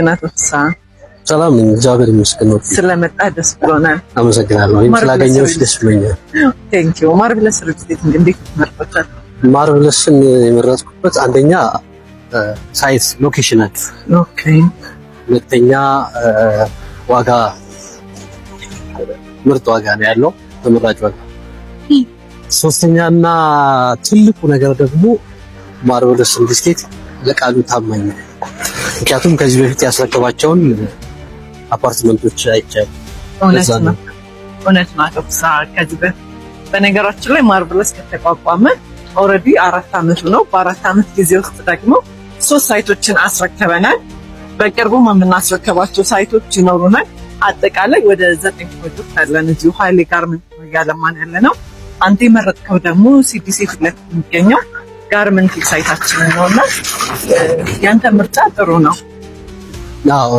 እናቶሳ ሰላም ነኝ፣ እግዚአብሔር ይመስገን። ስለመጣ ደስ ብሎናል። አመሰግናለሁ። ወይም ስላገኘሁሽ ደስ ብሎኛል። ቴንክ ዩ። ማርቨለስ ሪልስቴት እንዴት ተመረጣችሁ? ማርቨለስን የመረጥኩበት አንደኛ ሳይት ሎኬሽናት፣ ኦኬ፣ ሁለተኛ ዋጋ፣ ምርጥ ዋጋ ነው ያለው፣ ተመራጭ ዋጋ። ሶስተኛና ትልቁ ነገር ደግሞ ማርቨለስ ሪልስቴት ለቃሉ ታማኝ ነው። ምክንያቱም ከዚህ በፊት ያስረከባቸውን አፓርትመንቶች አይቻልም። እውነት ነው። አቶብሳ ከዚህ በፊት በነገራችን ላይ ማርቨለስ ከተቋቋመ ኦልሬዲ 4 ዓመቱ ነው። በ4 ዓመት ጊዜ ውስጥ ደግሞ 3 ሳይቶችን አስረክበናል። በቅርቡም የምናስረከባቸው ሳይቶች ይኖሩናል። አጠቃላይ ወደ 9 ፕሮጀክት አለን እዚሁ ኃይሌ ጋርመንት ነው ያለማን ያለ ነው። አንተ የመረጥከው ደግሞ ሲዲሲ ፊት ለፊት የሚገኘው ጋርመንት ሳይታችን ነውና ያንተ ምርጫ ጥሩ ነው። ያው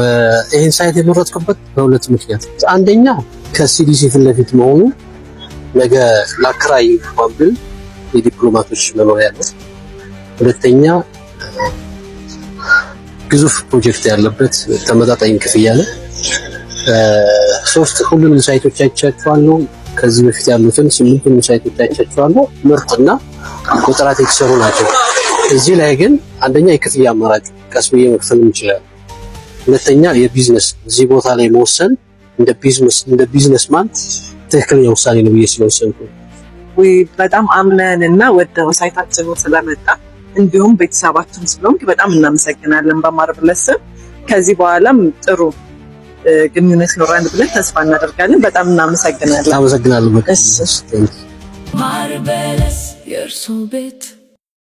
ይሄን ሳይት የመረጥኩበት በሁለት ምክንያት፣ አንደኛ ከሲዲሲ ፊት ለፊት መሆኑ ነገ ለአከራይ ባብል የዲፕሎማቶች መኖሪያ ያለው፣ ሁለተኛ ግዙፍ ፕሮጀክት ያለበት ተመጣጣኝ ክፍያ ነው። ሶስት ሁሉንም ሳይቶች አይቻቸዋለሁ። ከዚህ በፊት ያሉትን 8ቱን ሳይቶች አይቻቸዋለሁ። ምርጥና በጥራት የተሰሩ ናቸው። እዚህ ላይ ግን አንደኛ የክፍያ አማራጭ ቀስ ብዬ መክፈል እንችላለን። ሁለተኛ የቢዝነስ እዚህ ቦታ ላይ መወሰን እንደ ቢዝነስማን ትክክለኛ ውሳኔ ነው ብዬ ስለወሰንኩ በጣም አምነንና ወደው ሳይታችን ስለመጣ እንዲሁም ቤተሰባችን ስለሆንክ በጣም እናመሰግናለን። በማርቨለስ ከዚህ በኋላም ጥሩ ግንኙነት ይኖራል ብለን ተስፋ እናደርጋለን። በጣም እናመሰግናለን። አመሰግናለሁ። እሺ ማርቨለስ የእርሶ ቤት